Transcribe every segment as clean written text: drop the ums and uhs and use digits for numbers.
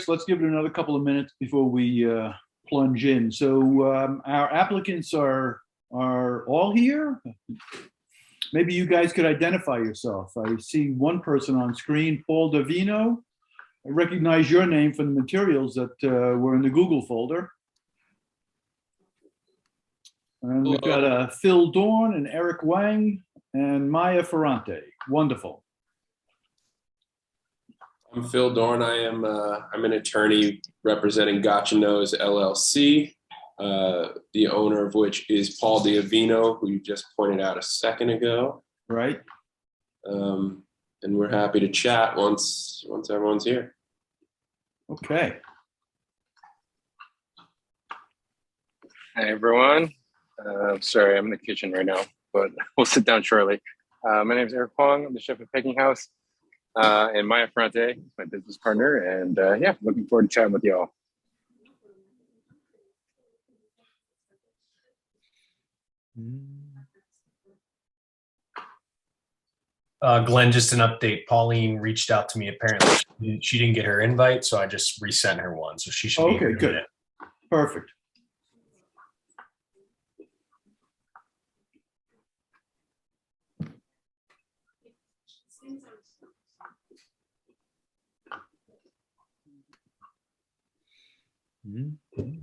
let's give it another couple of minutes before we plunge in. So our applicants are all here. Maybe you guys could identify yourself. I see one person on screen, Paul Davino. I recognize your name from the materials that were in the Google folder. And we've got Phil Dorn and Eric Wang and Maya Ferrante. Wonderful. I'm Phil Dorn. I'm an attorney representing Gotcha Knows LLC, the owner of which is Paul Diavino, who you just pointed out a second ago. Right. And we're happy to chat once everyone's here. Okay. Hi, everyone. Sorry, I'm in the kitchen right now, but we'll sit down shortly. My name is Eric Huang. I'm the chef at Peking House. And Maya Ferrante is my business partner. And yeah, looking forward to chatting with you all. Glenn, just an update. Pauline reached out to me. Apparently, she didn't get her invite, so I just resent her one. So she should be okay. Good. Perfect.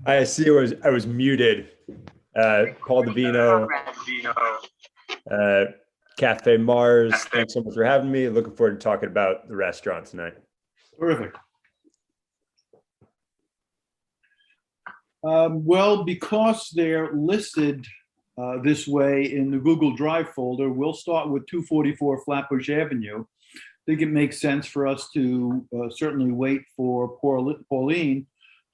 I see. I was muted. Paul Davino, Cafe Mars. Thanks so much for having me. Looking forward to talking about the restaurant tonight. Terrific. Well, because they're listed this way in the Google Drive folder, we'll start with 244 Flatbush Avenue. I think it makes sense for us to certainly wait for Pauline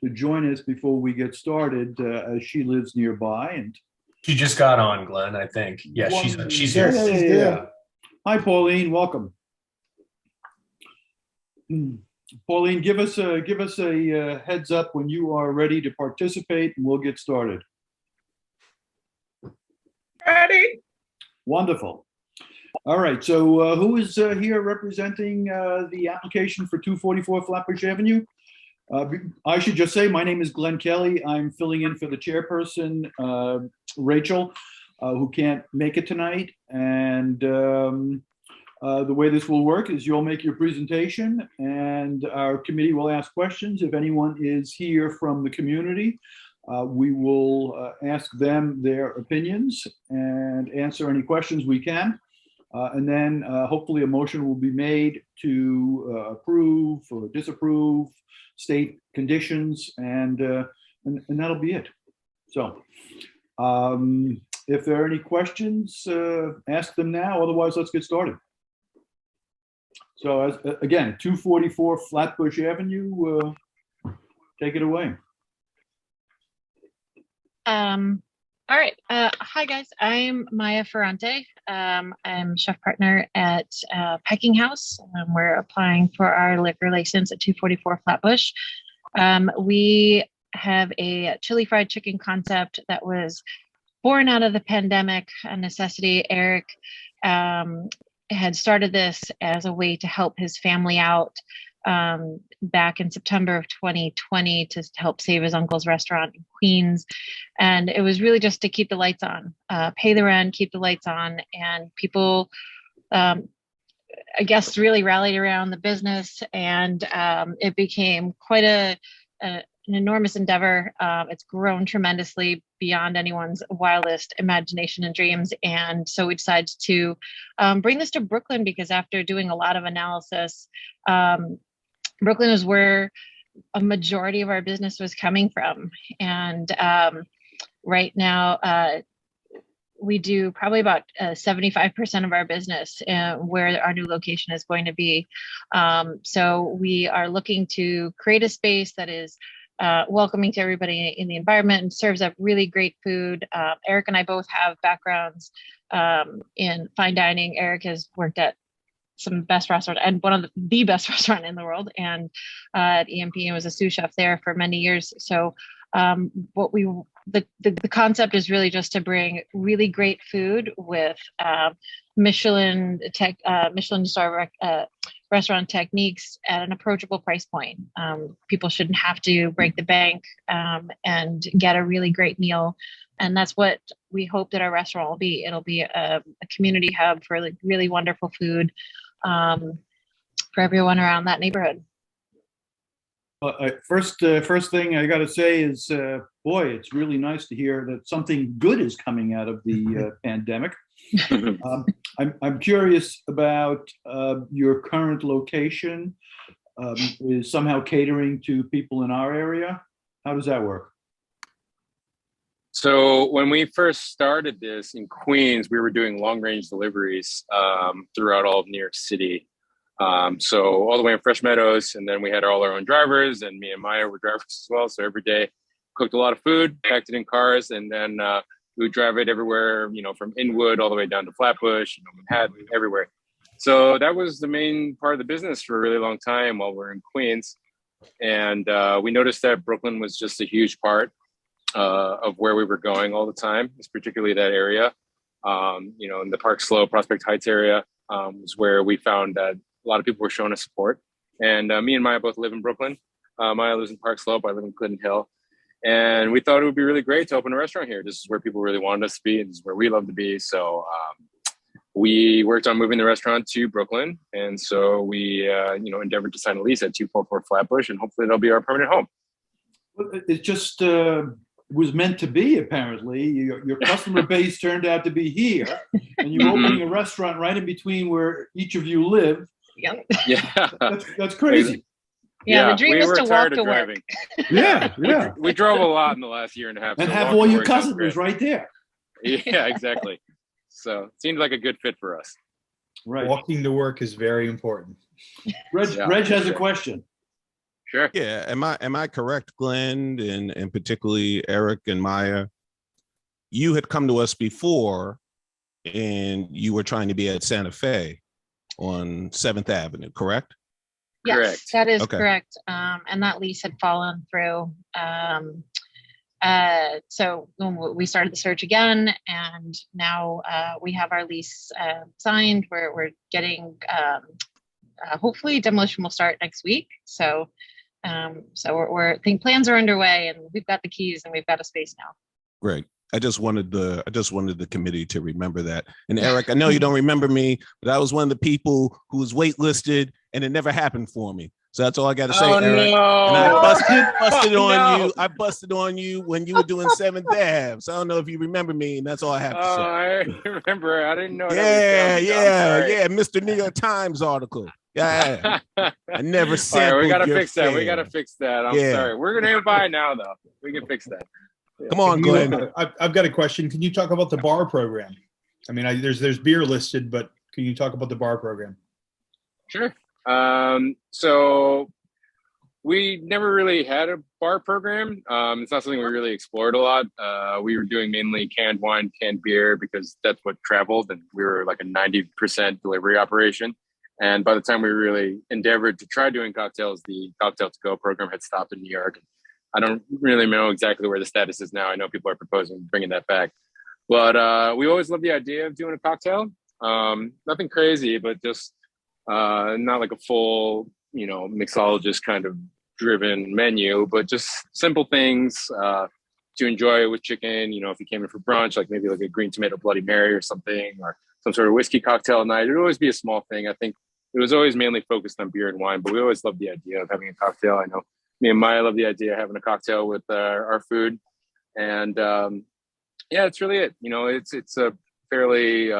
to join us before we get started, as she lives nearby. And she just got on, Glenn, I think. Yeah, she's here. Yeah. Hi, Pauline. Welcome. Pauline, give us a heads up when you are ready to participate, and we'll get started. Ready. Wonderful. All right. So who is here representing the application for 244 Flatbush Avenue? I should just say my name is Glenn Kelly. I'm filling in for the chairperson, Rachel, who can't make it tonight. And the way this will work is you'll make your presentation and our committee will ask questions. If anyone is here from the community, we will ask them their opinions and answer any questions we can. And then hopefully a motion will be made to approve or disapprove state conditions, and that'll be it. So if there are any questions, ask them now. Otherwise, let's get started. So again, 244 Flatbush Avenue, take it away. All right. Hi, guys. I'm Maya Ferrante. I'm chef partner at Peking House. We're applying for our liquor license at 244 Flatbush. We have a chili fried chicken concept that was born out of the pandemic, a necessity. Eric had started this as a way to help his family out back in September of 2020 to help save his uncle's restaurant in Queens. And it was really just to keep the lights on, pay the rent, keep the lights on. And people, I guess, really rallied around the business, and it became quite an enormous endeavor. It's grown tremendously beyond anyone's wildest imagination and dreams. And so we decided to bring this to Brooklyn, because after doing a lot of analysis, Brooklyn is where a majority of our business was coming from. And right now, we do probably about 75% of our business where our new location is going to be. So we are looking to create a space that is welcoming to everybody in the environment and serves up really great food. Eric and I both have backgrounds in fine dining. Eric has worked at some best restaurant and one of the best restaurant in the world, and at EMP, and was a sous chef there for many years. So what we the concept is really just to bring really great food with Michelin star restaurant techniques at an approachable price point. People shouldn't have to break the bank and get a really great meal. And that's what we hope that our restaurant will be. It'll be a community hub for like really wonderful food for everyone around that neighborhood. First thing I got to say is, boy, it's really nice to hear that something good is coming out of the pandemic. I'm curious about your current location. Is somehow catering to people in our area? How does that work? So when we first started this in Queens, we were doing long range deliveries throughout all of New York City. So all the way in Fresh Meadows, and then we had all our own drivers, and me and Maya were drivers as well. So every day cooked a lot of food, packed it in cars, and then we would drive it everywhere, from Inwood all the way down to Flatbush, Manhattan, everywhere. So that was the main part of the business for a really long time while we were in Queens. And we noticed that Brooklyn was just a huge part of where we were going all the time. It's particularly that area, in the Park Slope, Prospect Heights area was where we found that a lot of people were showing us support. And me and Maya both live in Brooklyn. Maya lives in Park Slope. I live in Clinton Hill. And we thought it would be really great to open a restaurant here. This is where people really wanted us to be, and this is where we love to be. So we worked on moving the restaurant to Brooklyn. And so we, endeavored to sign a lease at 244 Flatbush, and hopefully it'll be our permanent home. It just was meant to be, apparently. Your customer base turned out to be here, and you're opening a restaurant right in between where each of you live. Yep. Yeah. That's crazy. Yeah, the dream is to walk to work. Yeah. We drove a lot in the last year and a half. And so have walk all to your work sounds customers great. right there. Yeah, exactly. So it seemed like a good fit for us. Right. Walking to work is very important. Reg has a question. Sure. Yeah, am I correct, Glenn, and particularly Eric and Maya? You had come to us before, and you were trying to be at Santa Fe on 7th Avenue, correct? Yes, Correct. that is Okay. correct. And that lease had fallen through. So when we started the search again, and now we have our lease signed. We're getting, hopefully demolition will start next week. So I think plans are underway, and we've got the keys and we've got a space now. Great. I just wanted the committee to remember that. And Eric, I know you don't remember me, but I was one of the people who was waitlisted, and it never happened for me. So that's all I got to say, Eric. No. And I busted on No. you. I busted on you when you were doing 7th Ave. So I don't know if you remember me, and that's all I have to say. I remember. I didn't know. Yeah. Mr. New York Times article. Yeah. I never All sampled right, we gotta your fix that. We fare. gotta fix that. I'm Yeah. sorry. We're gonna invite now, though. We can fix that. Come on, Glenn. I've got a question. Can you talk about the bar program? I mean, there's beer listed, but can you talk about the bar program? Sure. So we never really had a bar program. It's not something we really explored a lot. We were doing mainly canned wine, canned beer, because that's what traveled, and we were like a 90% delivery operation. And by the time we really endeavored to try doing cocktails, the Cocktail to Go program had stopped in New York. I don't really know exactly where the status is now. I know people are proposing bringing that back. But we always loved the idea of doing a cocktail. Nothing crazy, but just not like a full, mixologist kind of driven menu, but just simple things to enjoy with chicken. If you came in for brunch, like maybe like a green tomato Bloody Mary or something, or some sort of whiskey cocktail at night. It would always be a small thing. I think it was always mainly focused on beer and wine, but we always loved the idea of having a cocktail. I know me and Maya love the idea of having a cocktail with our food. And it's really it. It's a fairly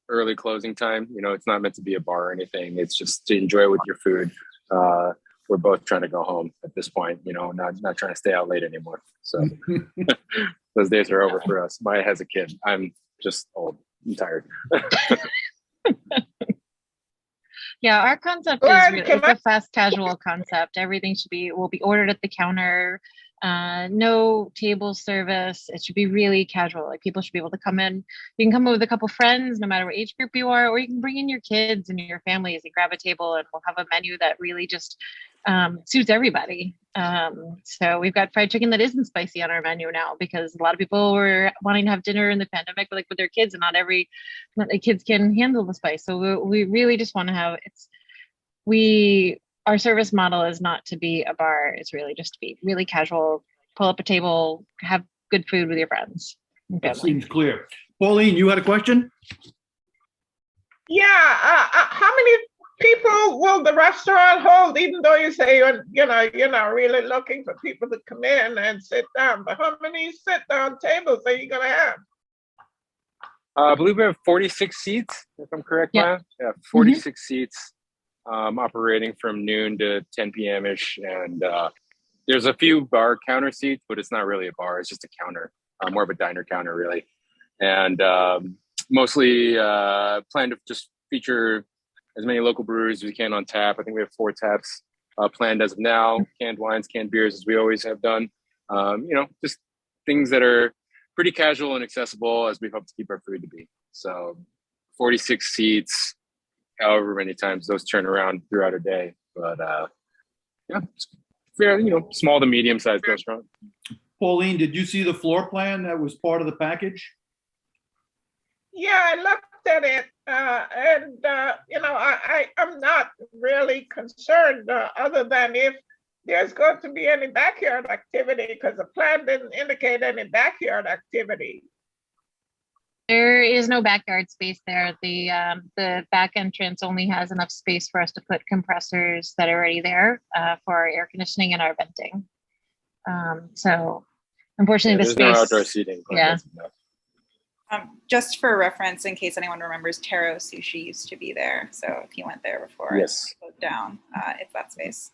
early closing time. It's not meant to be a bar or anything. It's just to enjoy with your food. We're both trying to go home at this point, not trying to stay out late anymore. So those days are over for us. Maya has a kid. I'm just old and tired. Yeah, our concept is it's a fast casual concept. Everything will be ordered at the counter. No table service. It should be really casual. Like, people should be able to come in. You can come in with a couple friends, no matter what age group you are, or you can bring in your kids and your families and grab a table, and we'll have a menu that really just suits everybody. So we've got fried chicken that isn't spicy on our menu now because a lot of people were wanting to have dinner in the pandemic, like with their kids, and not the kids can handle the spice. So we really just want to have our service model is not to be a bar. It's really just to be really casual, pull up a table, have good food with your friends and That family. seems clear. Pauline, you had a question? Yeah, how many people will the restaurant hold, even though you say you're not really looking for people to come in and sit down, but how many sit-down tables are you gonna have? I believe we have 46 seats, if I'm correct, Yeah. Maya. Yeah, 46 seats, operating from noon to 10 p.m. ish, and there's a few bar counter seats, but it's not really a bar; it's just a counter, more of a diner counter, really. And mostly plan to just feature as many local breweries as we can on tap. I think we have 4 taps planned as of now: canned wines, canned beers, as we always have done. Just things that are pretty casual and accessible, as we hope to keep our food to be. So 46 seats, however many times those turn around throughout a day. But it's fairly, small to medium sized restaurant. Pauline, did you see the floor plan that was part of the package? Yeah, I looked at it, and I'm not really concerned, other than if there's going to be any backyard activity, because the plan didn't indicate any backyard activity. There is no backyard space there. The back entrance only has enough space for us to put compressors that are already there for our air conditioning and our venting. So unfortunately, There's the space. no outdoor seating. But Yeah. that's enough. Just for reference, in case anyone remembers, Taro Sushi used to be there. So if you went there before Yes. it closed down, it's that space.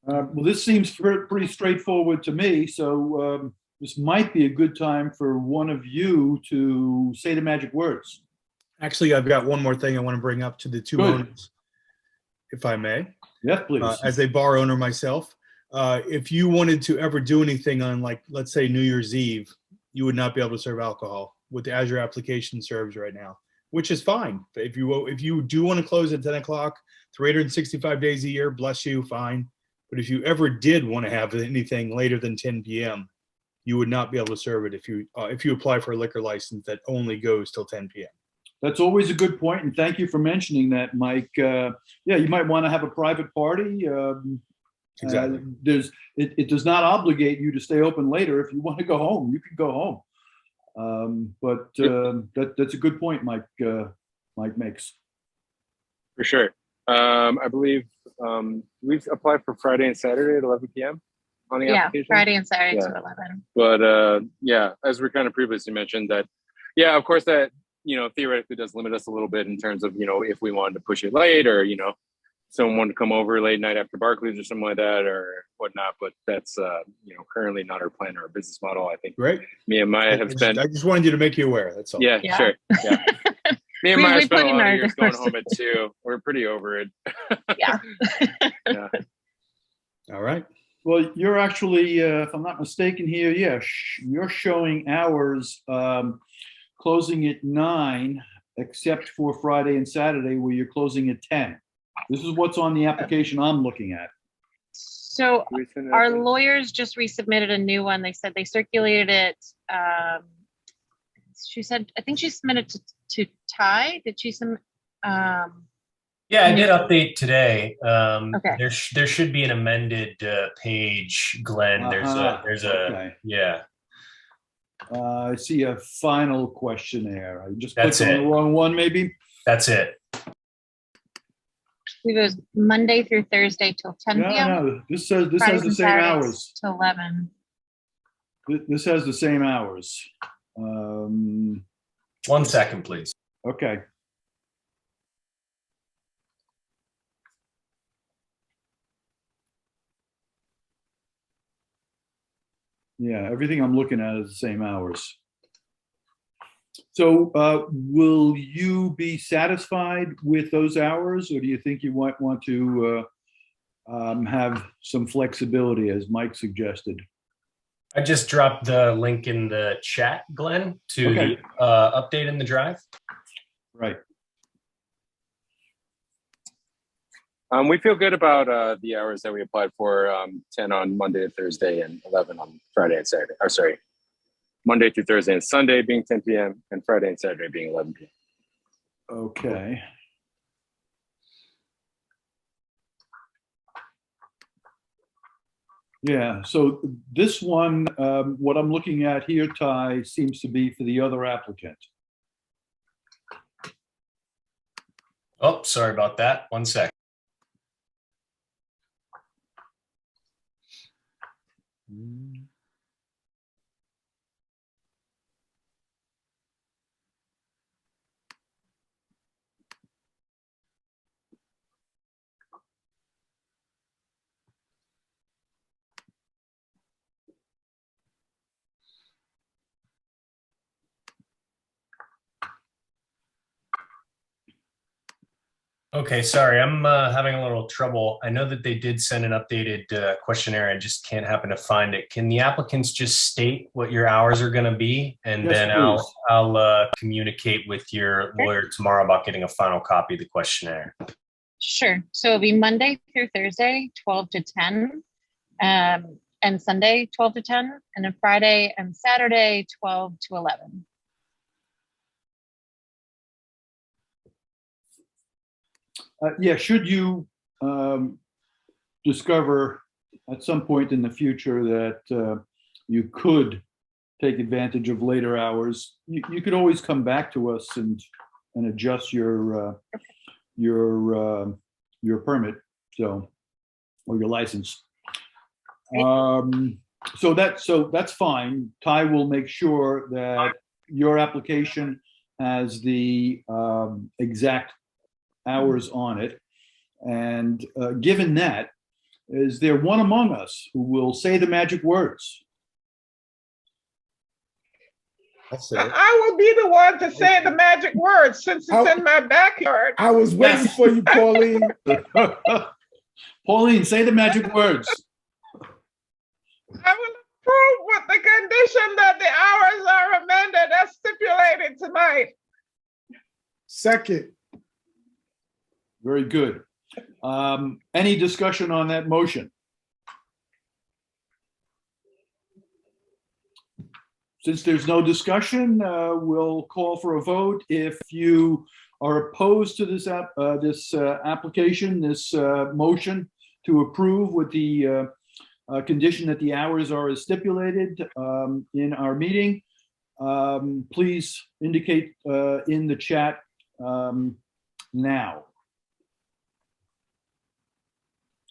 Well, this seems pretty straightforward to me, so this might be a good time for one of you to say the magic words. Actually, I've got one more thing I want to bring up to the two Good. owners, if I may. Yes, please. As a bar owner myself, if you wanted to ever do anything on, like, let's say New Year's Eve, you would not be able to serve alcohol with the Azure application serves right now, which is fine. But if you do want to close at 10 o'clock, 365 days a year, bless you, fine. But if you ever did want to have anything later than 10 p.m., you would not be able to serve it if you apply for a liquor license that only goes till 10 p.m. That's always a good point, and thank you for mentioning that, Mike. Yeah, you might want to have a private party. Exactly. It does not obligate you to stay open later. If you want to go home, you can go home. But that's a good point, Mike. Mike makes. For sure. I believe we've applied for Friday and Saturday at 11 p.m. on the application. Friday and Saturday Yeah. to 11. But as we kind of previously mentioned, that of course that theoretically does limit us a little bit in terms of if we wanted to push it late, or someone wanted to come over late night after Barclays or something like that or whatnot. But that's currently not our plan or our business model. I think Great. me and Maya have spent. I just wanted you to make you aware. That's all. Yeah. Sure. Yeah. Me and We Maya spent put a in lot of our years going first- home at 2. We're pretty over it. Yeah. Yeah. All right. Well, you're actually, if I'm not mistaken here, you're showing hours closing at 9, except for Friday and Saturday, where you're closing at 10. This is what's on the application I'm looking at. So our lawyers just resubmitted a new one. They said they circulated it. She said, I think she submitted to Ty. Did she submit? Yeah, I did update today. Okay. There should be an amended page, Glenn. There's a Okay. yeah. I see a final questionnaire. I just That's clicked on it. the wrong one, maybe. That's it. It goes Monday through Thursday till 10 p.m. No, this has Fridays the and same Saturdays hours. till 11. This has the same hours. 1 second, please. Okay. Yeah, everything I'm looking at is the same hours. So will you be satisfied with those hours, or do you think you might want to have some flexibility, as Mike suggested? I just dropped the link in the chat, Glenn, to Okay. the update in the drive. Right. We feel good about the hours that we applied for, 10 on Monday to Thursday and 11 on Friday and Saturday. Or sorry, Monday through Thursday and Sunday being 10 p.m. and Friday and Saturday being 11 p.m. Okay. Yeah, so this one, what I'm looking at here, Ty, seems to be for the other applicant. Oh, sorry about that. One sec. Okay, sorry, I'm having a little trouble. I know that they did send an updated questionnaire. I just can't happen to find it. Can the applicants just state what your hours are going to be, and Yes, then please. I'll communicate with your lawyer tomorrow about getting a final copy of the questionnaire. Sure. So it'll be Monday through Thursday, 12 to 10, and Sunday, 12 to 10, and then Friday and Saturday, 12 to 11. Yeah, should you discover at some point in the future that you could take advantage of later hours, you could always come back to us and adjust your permit, so, or your license. So that's fine. Ty will make sure that your application has the exact hours on it. And given that, is there one among us who will say the magic words? I'll say it. I will be the one to say the magic words since it's in my backyard. I was waiting Yes. for you, Pauline. Pauline, say the magic words. I will approve with the condition that the hours are amended as stipulated tonight. Second. Very good. Any discussion on that motion? Since there's no discussion, we'll call for a vote. If you are opposed to this application, this motion to approve with the condition that the hours are as stipulated in our meeting, please indicate in the chat now.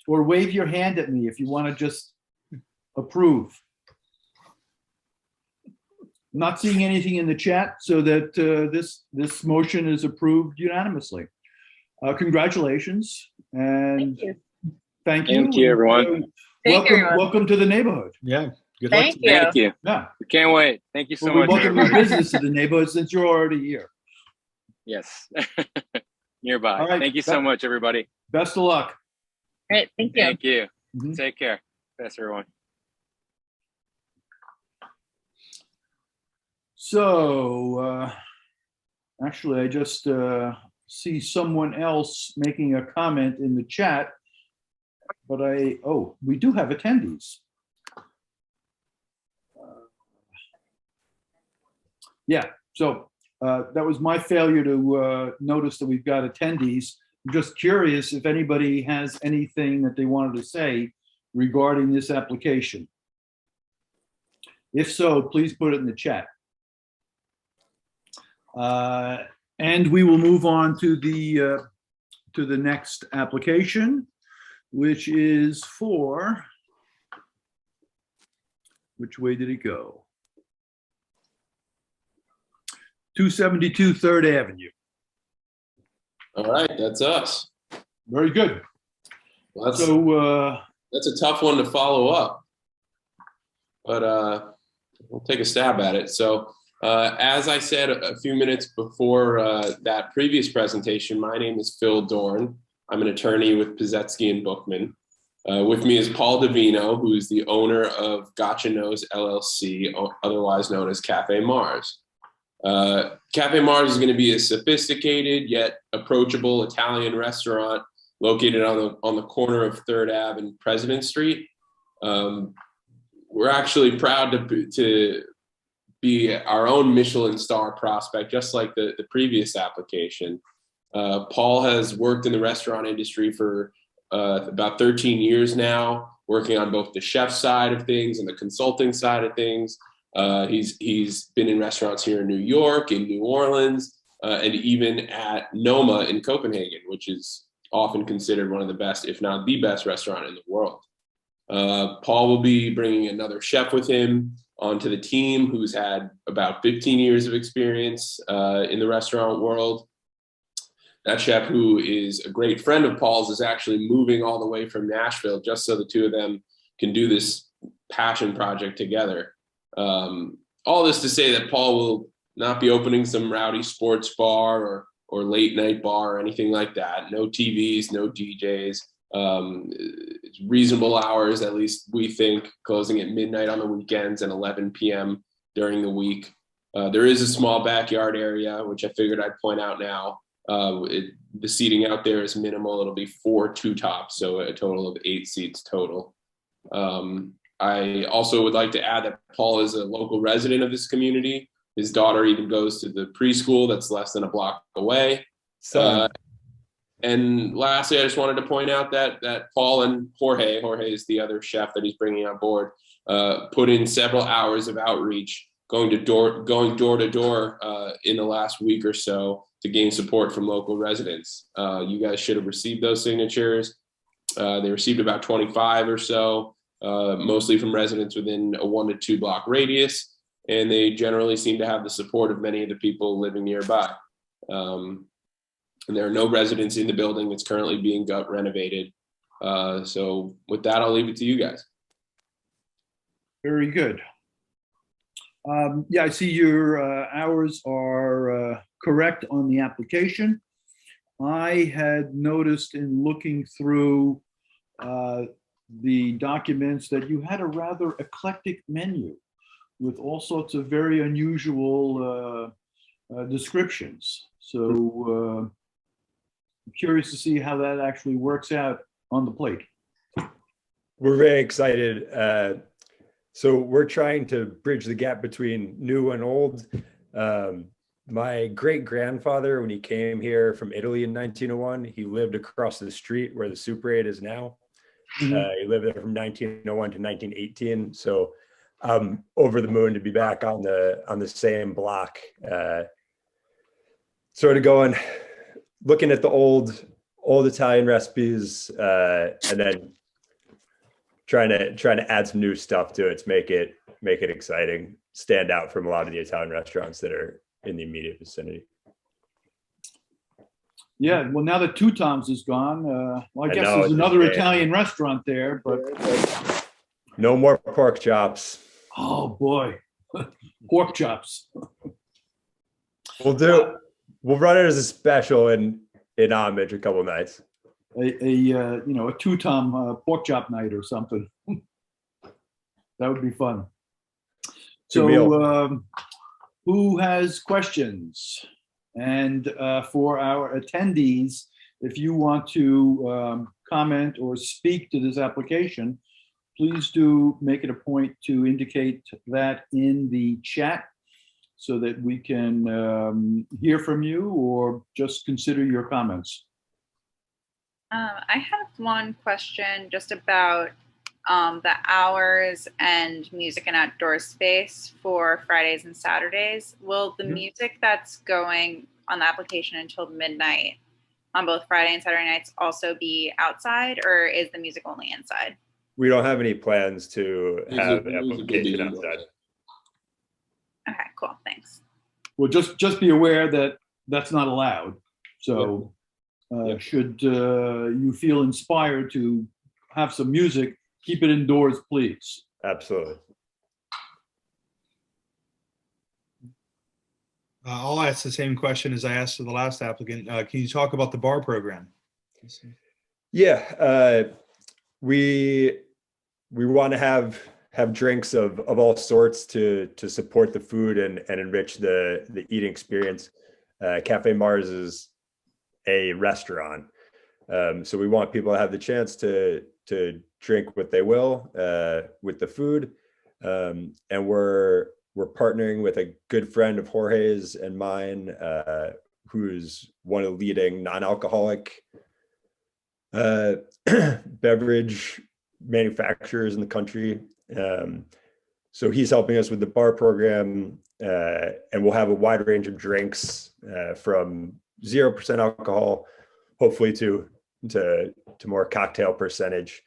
Or wave your hand at me if you want to just approve. Not seeing anything in the chat, so that this motion is approved unanimously. Congratulations and Thank you. thank you. Thank you, everyone. Thank you, everyone. Welcome to the neighborhood. Yeah. Good luck. Thank you. Thank you. Yeah. We can't wait. Thank you so Well, we much. welcome your everybody. business to the neighborhood since you're already here. Yes. Nearby. All right. Thank you so much, everybody. Best of luck. Great. Thank you. Thank you. Mhm. Take care. Thanks, everyone. So, actually, I just see someone else making a comment in the chat, but we do have attendees. Yeah, so that was my failure to notice that we've got attendees. I'm just curious if anybody has anything that they wanted to say regarding this application. If so, please put it in the chat. And we will move on to the next application, which is for, which way did it go? 272 3rd Avenue. All right, that's us. Very good. Well, So, that's a tough one to follow up, but we'll take a stab at it. So as I said a few minutes before that previous presentation, my name is Phil Dorn. I'm an attorney with Pizetsky and Bookman. With me is Paul Davino, who is the owner of Gotcha Knows LLC, otherwise known as Cafe Mars. Cafe Mars is going to be a sophisticated yet approachable Italian restaurant located on the corner of 3rd Ave and President Street. We're actually proud to be our own Michelin star prospect, just like the previous application. Paul has worked in the restaurant industry for about 13 years now, working on both the chef side of things and the consulting side of things. He's been in restaurants here in New York, in New Orleans, and even at Noma in Copenhagen, which is often considered one of the best, if not the best restaurant in the world. Paul will be bringing another chef with him onto the team who's had about 15 years of experience in the restaurant world. That chef, who is a great friend of Paul's, is actually moving all the way from Nashville just so the two of them can do this passion project together. All this to say that Paul will not be opening some rowdy sports bar or late night bar or anything like that. No TVs, no DJs. It's reasonable hours, at least we think, closing at midnight on the weekends and 11 p.m. during the week. There is a small backyard area, which I figured I'd point out now. The seating out there is minimal. It'll be 4 two-tops, so a total of 8 seats total. I also would like to add that Paul is a local resident of this community. His daughter even goes to the preschool that's less than a block away. And lastly, I just wanted to point out that Paul and Jorge is the other chef that he's bringing on board, put in several hours of outreach, going door to door in the last week or so to gain support from local residents. You guys should have received those signatures. They received about 25 or so, mostly from residents within a 1 to 2 block radius, and they generally seem to have the support of many of the people living nearby. And there are no residents in the building. It's currently being gut renovated. So with that, I'll leave it to you guys. Very good. Yeah, I see your hours are correct on the application. I had noticed in looking through the documents that you had a rather eclectic menu with all sorts of very unusual descriptions. So I'm curious to see how that actually works out on the plate. We're very excited. So we're trying to bridge the gap between new and old. My great-grandfather, when he came here from Italy in 1901, he lived across the street where the Super 8 is now. He lived there from 1901 to 1918. So I'm over the moon to be back on the same block. Sort of looking at the old Italian recipes, and then trying to add some new stuff to it to make it exciting, stand out from a lot of the Italian restaurants that are in the immediate vicinity. Yeah, well, now that Two Toms is gone, well, I guess there's another Italian restaurant there, but no more pork chops. Oh boy, pork chops. We'll run it as a special in homage a couple nights. A Two Tom pork chop night or something. That would be fun. So, who has questions? And for our attendees, if you want to comment or speak to this application, please do make it a point to indicate that in the chat so that we can hear from you or just consider your comments. I have one question just about the hours and music and outdoor space for Fridays and Saturdays. Will the music that's going on the application until midnight on both Friday and Saturday nights also be outside, or is the music only inside? We don't have any plans to have application outside. Okay, cool, thanks. Well, just be aware that that's not allowed. So should you feel inspired to have some music, keep it indoors, please. Absolutely. I'll ask the same question as I asked to the last applicant. Can you talk about the bar program? Yeah, we want to have drinks of all sorts to support the food and enrich the eating experience. Cafe Mars is a restaurant. So we want people to have the chance to drink what they will with the food. And we're partnering with a good friend of Jorge's and mine, who's one of the leading non-alcoholic beverage manufacturers in the country. So he's helping us with the bar program, and we'll have a wide range of drinks from 0% alcohol, hopefully to more cocktail percentage.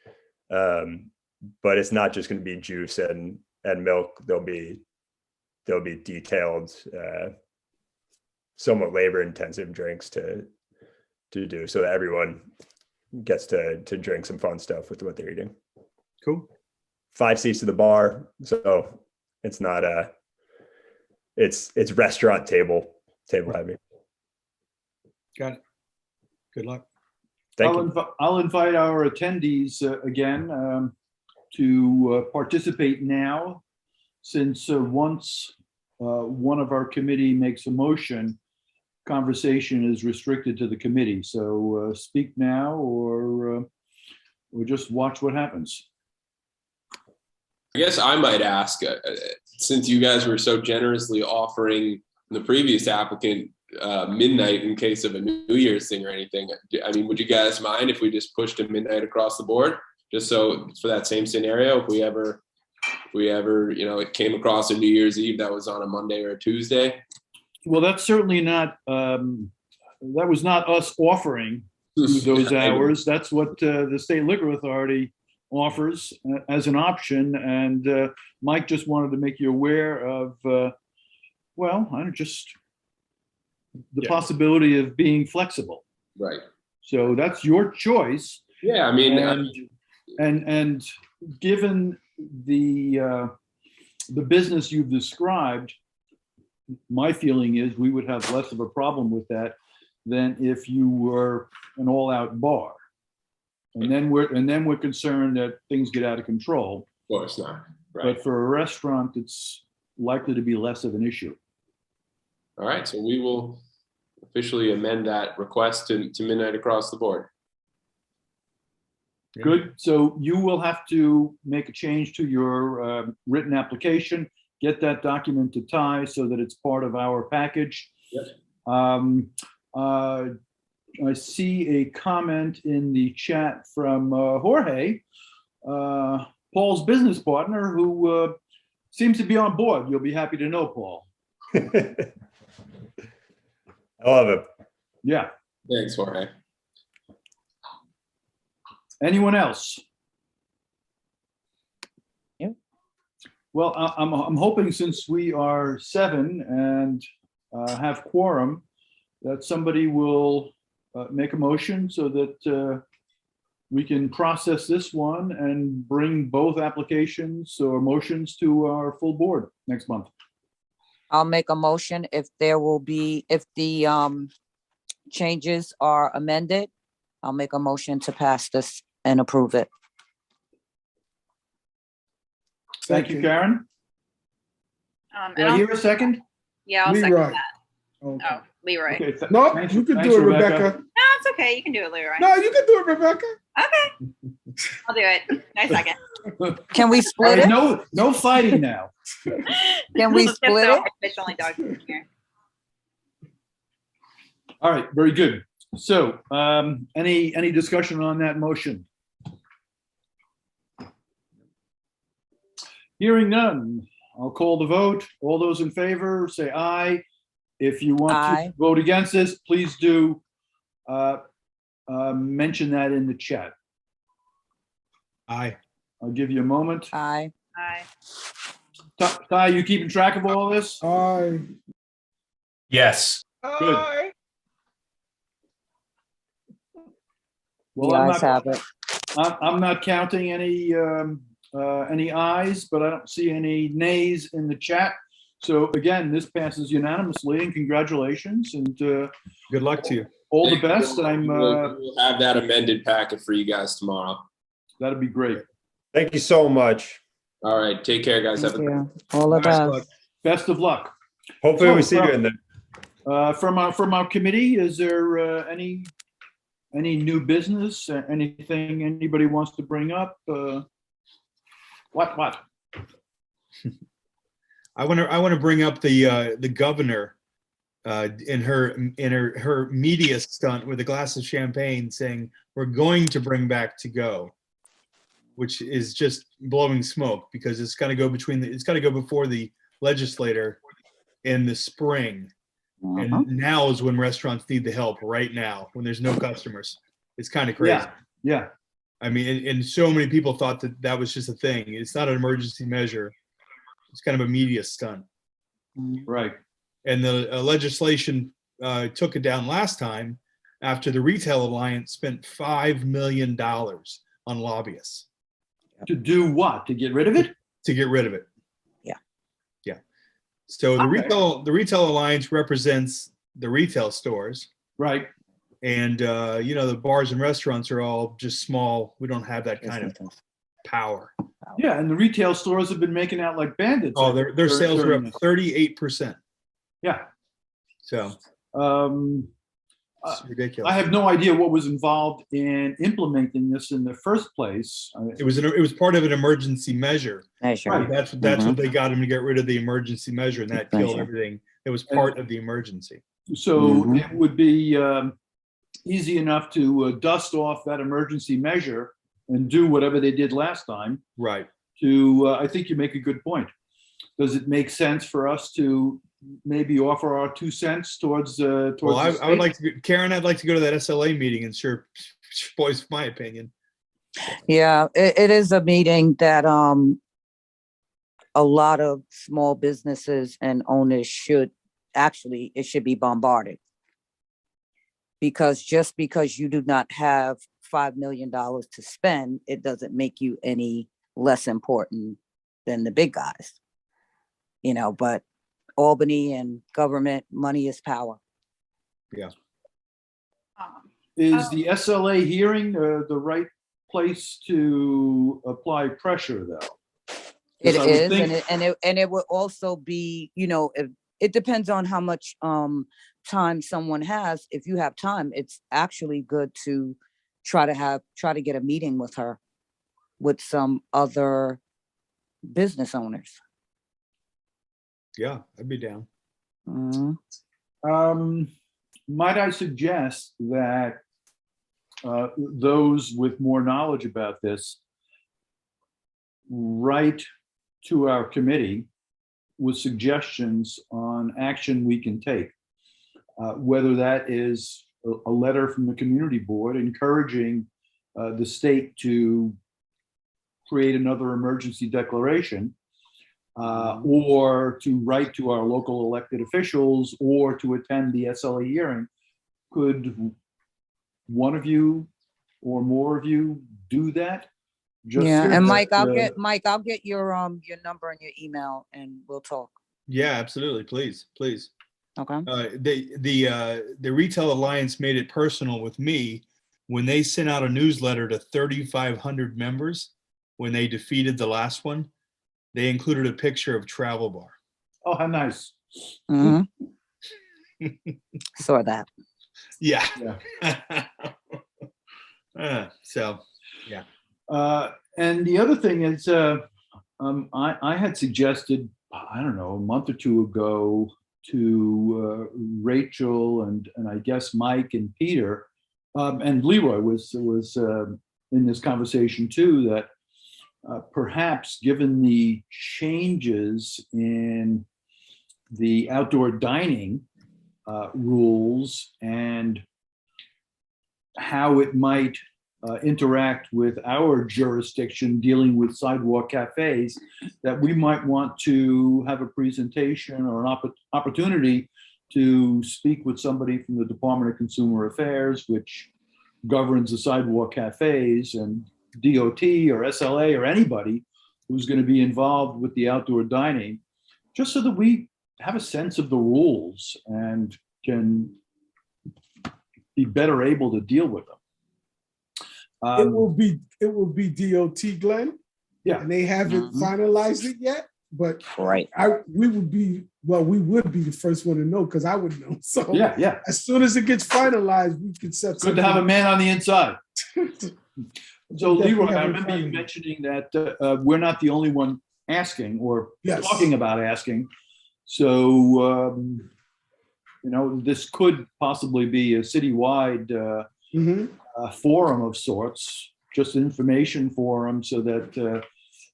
But it's not just going to be juice and milk. There'll be detailed, somewhat labor-intensive drinks to do, so that everyone gets to drink some fun stuff with what they're eating. Cool. 5 seats to the bar, so it's not it's restaurant table heavy. Got it. Good luck. Thank you. I'll invite our attendees again to participate now, since once one of our committee makes a motion, conversation is restricted to the committee. So speak now, or just watch what happens. I guess I might ask, since you guys were so generously offering the previous applicant midnight in case of a New Year's thing or anything, I mean, would you guys mind if we just pushed to midnight across the board? Just so for that same scenario, if we ever, it came across a New Year's Eve that was on a Monday or a Tuesday. Well, that's certainly not, that was not us offering those hours. That's what the State Liquor Authority offers as an option. And Mike just wanted to make you aware of, just the possibility of being flexible. Right. So that's your choice. Yeah, I mean, and given the business you've described, my feeling is we would have less of a problem with that than if you were an all-out bar. And then we're concerned that things get out of control. Of course not. Right. But for a restaurant, it's likely to be less of an issue. All right, so we will officially amend that request to midnight across the board. Good. So you will have to make a change to your written application, get that document to Ty so that it's part of our package. Yep. I see a comment in the chat from Jorge, Paul's business partner, who seems to be on board. You'll be happy to know, Paul. I love it. Yeah. Thanks, Jorge. Anyone else? Yeah. Well, I'm hoping, since we are 7 and have quorum, that somebody will make a motion so that we can process this one and bring both applications or motions to our full board next month. I'll make a motion if the changes are amended. I'll make a motion to pass this and approve it. Thank you, Karen. And Do I hear a second? Yeah, I'll second Leroy. that. Okay. Oh, Leroy. Okay. No, thanks- you can thanks, do it, Rebecca. No, it's okay. You can do it, Leroy. No, you can do it, Rebecca. Okay. I'll do it. I second. Can we All split right, it? no fighting now. Can we Let's get split so it? It's only dogs in here. All right, very good. So, any discussion on that motion? Hearing none, I'll call the vote. All those in favor, say aye. If you want Aye. to vote against this, please do mention that in the chat. Aye. I'll give you a moment. Aye. Aye. Ty, you keeping track of all this? Aye. Yes. Good. Aye. Well, The I'm ayes not- have it. I'm not counting any ayes, but I don't see any nays in the chat. So again, this passes unanimously, and congratulations, and Good luck to you. all the best. We'll have that amended packet for you guys tomorrow. That'd be great. Thank you so much. All right, take care, guys. Thank Have a you. All the best. Best of luck. Hopefully we So, see you in the From our committee, is there any Any new business, anything anybody wants to bring up? What? I want to bring up the governor in her media stunt with a glass of champagne saying we're going to bring back to go, which is just blowing smoke because it's got to go before the legislator in the spring. And now is when restaurants need the help, right now, when there's no customers. It's kind of crazy. Yeah. I mean, and so many people thought that was just a thing. It's not an emergency measure. It's kind of a media stunt. Right. And the legislation took it down last time after the Retail Alliance spent $5 million on lobbyists. To do what? To get rid of it? To get rid of it. Yeah. So the Okay. Retail Alliance represents the retail stores. Right. And the bars and restaurants are all just small. We don't have that kind of power. Yeah, and the retail stores have been making out like bandits. Oh, their sales are up during this. 38%. Yeah. So it's ridiculous. I have no idea what was involved in implementing this in the first place. It was part of an emergency measure. Measure. That's what they got him to get rid of the emergency measure, and that killed everything. It was part of the emergency. So it would be easy enough to dust off that emergency measure and do whatever they did last time. Right. I think you make a good point. Does it make sense for us to maybe offer our 2 cents towards Well, the I would like to, Karen, I'd like to go to that SLA meeting and sure voice my opinion. Yeah, it is a meeting that a lot of small businesses and owners should be bombarded. Because just because you do not have $5 million to spend, it doesn't make you any less important than the big guys. But Albany and government, money is power. Yeah. Is the SLA hearing the right place to apply pressure, though? It I would is, think- and it will also be, it depends on how much time someone has. If you have time, it's actually good to try to get a meeting with her, with some other business owners. Yeah, I'd be down. Might I suggest that those with more knowledge about this write to our committee with suggestions on action we can take, whether that is a letter from the community board encouraging the state to create another emergency declaration, or to write to our local elected officials, or to attend the SLA hearing. Could one of you or more of you do that? Just Yeah, so and that, Mike, I'll get your number and your email, and we'll talk. Yeah, absolutely. Please. Okay. The Retail Alliance made it personal with me when they sent out a newsletter to 3,500 members when they defeated the last one. They included a picture of Travel Bar. Oh, how nice. Saw that. Yeah. Yeah. So, yeah. And the other thing is, I had suggested, I don't know, a month or two ago to Rachel and I guess Mike and Peter, and Leroy was in this conversation too, that perhaps given the changes in the outdoor dining rules and how it might interact with our jurisdiction dealing with sidewalk cafes, that we might want to have a presentation or an opportunity to speak with somebody from the Department of Consumer Affairs, which governs the sidewalk cafes, and DOT or SLA or anybody who's going to be involved with the outdoor dining, just so that we have a sense of the rules and can be better able to deal with them. It will be DOT, Glenn. Yeah. And they haven't finalized it yet. but Right. we would be the first one to know because I would know. So Yeah. as soon as it gets finalized, we can set. Good to have a man on the inside. So Definitely Leroy, have I a remember you family. mentioning that we're not the only one asking or Yes. talking about asking. So, this could possibly be a citywide Mhm. forum of sorts, just an information forum so that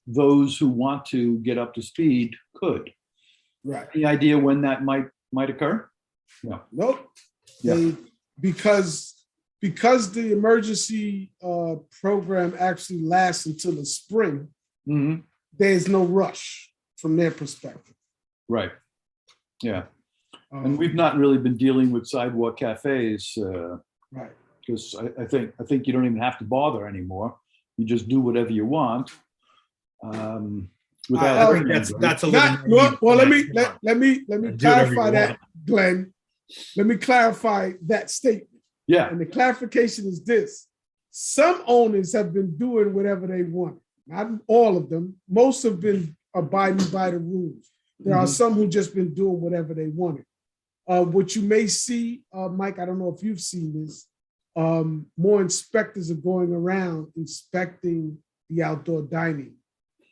those who want to get up to speed could. Right. Any idea when that might occur? No. Nope. Yeah. Because the emergency program actually lasts until the spring, Mhm. there's no rush from their perspective. Right. Yeah. And we've not really been dealing with sidewalk cafes Right. because I think you don't even have to bother anymore. You just do whatever you want. Without I hurting think that's a Not, little. well, let me Do whatever clarify you that, want. Glenn. Let me clarify that statement. Yeah. And the clarification is this: some owners have been doing whatever they want. Not all of them. Most have been abiding by the rules. There are Mhm. some who just been doing whatever they wanted. What you may see, Mike, I don't know if you've seen this, more inspectors are going around inspecting the outdoor dining,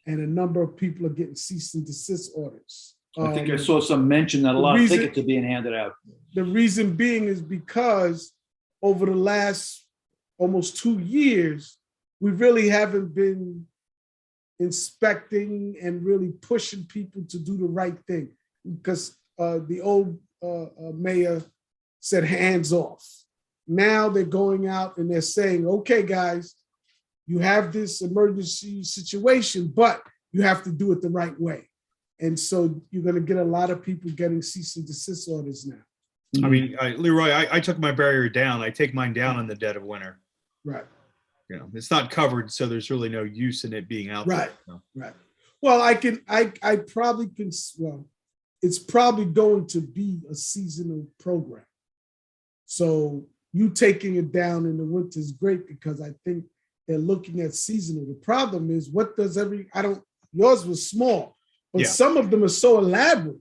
and a number of people are getting cease and desist orders. I think I saw some mention that a the lot of reason- tickets are being handed out. The reason being is because over the last almost 2 years, we really haven't been inspecting and really pushing people to do the right thing because the old mayor said hands off. Now they're going out and they're saying, okay, guys, you have this emergency situation, but you have to do it the right way. And so you're going to get a lot of people getting cease and desist orders now. I mean, Leroy, I took my barrier down. I take mine down in the dead of winter. Right. It's not covered, so there's really no use in it being out Right. there. So. Right. Well, I probably can, well, it's probably going to be a seasonal program. So you taking it down in the winter is great because I think they're looking at seasonal. The problem is yours was small, but Yeah. some of them are so elaborate.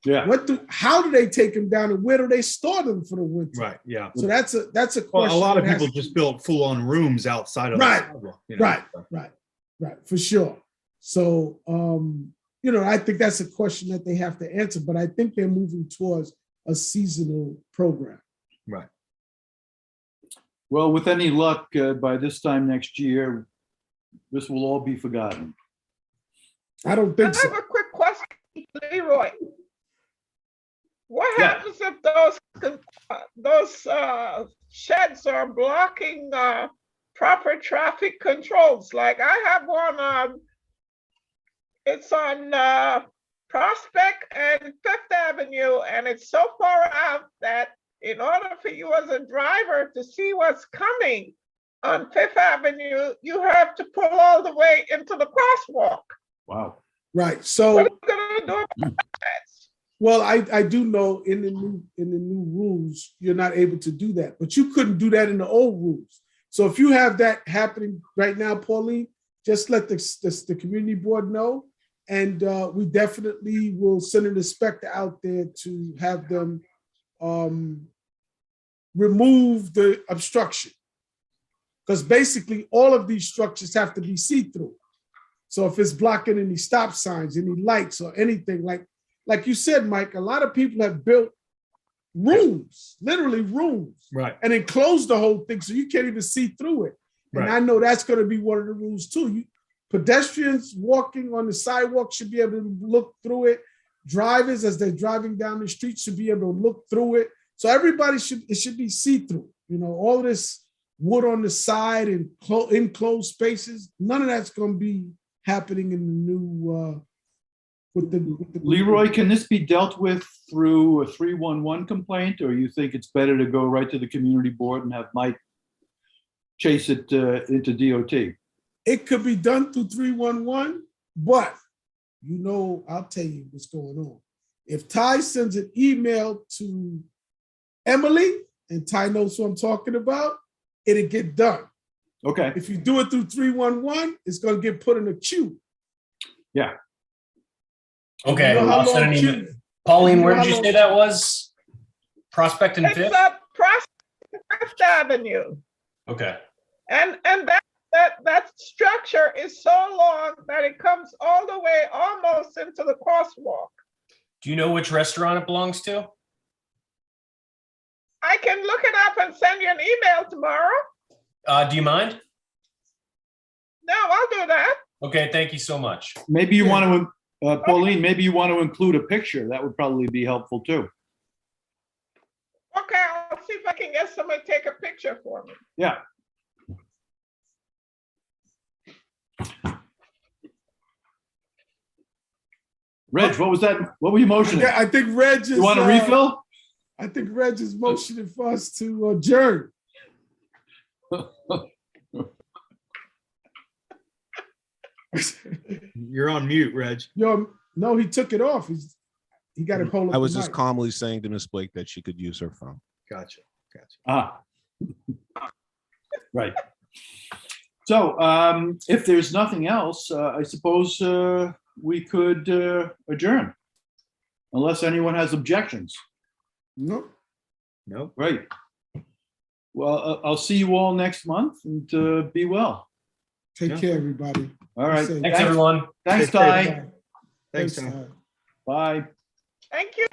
Yeah. How do they take them down and where do they store them for the winter? Right. Yeah. So that's a question. Well, a lot of that has people to just built full-on rooms outside of Right. the sidewalk. You know? Right, for sure. So, I think that's a question that they have to answer, but I think they're moving towards a seasonal program. Right. Well, with any luck, by this time next year, this will all be forgotten. I don't I think so. have a quick question, Leroy. What Yeah. happens if those sheds are blocking proper traffic controls? Like I have one it's on Prospect and Fifth Avenue, and it's so far out that in order for you as a driver to see what's coming on Fifth Avenue, you have to pull all the way into the crosswalk. Wow. Right. So, What are you gonna do about that? well, I do know in the new rules, you're not able to do that, but you couldn't do that in the old rules. So if you have that happening right now, Pauline, just let the community board know. And we definitely will send an inspector out there to have them remove the obstruction. Because basically all of these structures have to be see-through. So if it's blocking any stop signs, any lights or anything, like you said, Mike, a lot of people have built rooms, literally rooms, Right. and enclosed the whole thing so you can't even see through it. And Right. I know that's going to be one of the rules too. Pedestrians walking on the sidewalk should be able to look through it. Drivers, as they're driving down the street, should be able to look through it. So everybody it should be see-through. All this wood on the side and enclosed spaces, none of that's going to be happening in the new with the Leroy, can this be dealt with through a 311 complaint, or you think it's better to go right to the community board and have Mike chase it into DOT? It could be done through 311, but I'll tell you what's going on. If Ty sends an email to Emily, and Ty knows what I'm talking about, it'll get done. Okay. If you do it through 311, it's going to get put in a queue. Yeah. Okay, You know how I'll send long an email. Chief- Pauline, you where know did you how say long- that was? Prospect and It's Fifth? up Prospect Avenue. Okay. And that structure is so long that it comes all the way almost into the crosswalk. Do you know which restaurant it belongs to? I can look it up and send you an email tomorrow. Do you mind? No, I'll do that. Okay, thank you so much. Maybe you want to, Pauline, maybe you want to include a picture. That would probably be helpful too. Okay, I'll see if I can get somebody to take a picture for me. Yeah. Reg, what was that? What were you motioning? I think Reg is. You want a refill? I think Reg is motioning for us to adjourn. You're on mute, Reg. Yo, no, he took it off. He got to hold up I was the just mic. calmly saying to Miss Blake that she could use her phone. Gotcha. Ah. Right. So if there's nothing else, I suppose we could adjourn. Unless anyone has objections. Nope. Nope. Right. Well, I'll see you all next month and be well. Take care, everybody. All right. Be safe. Thanks, everyone. Thanks, Take care. Ty. Bye. Thanks, Thanks, Tom. Ty. Bye. Thank you.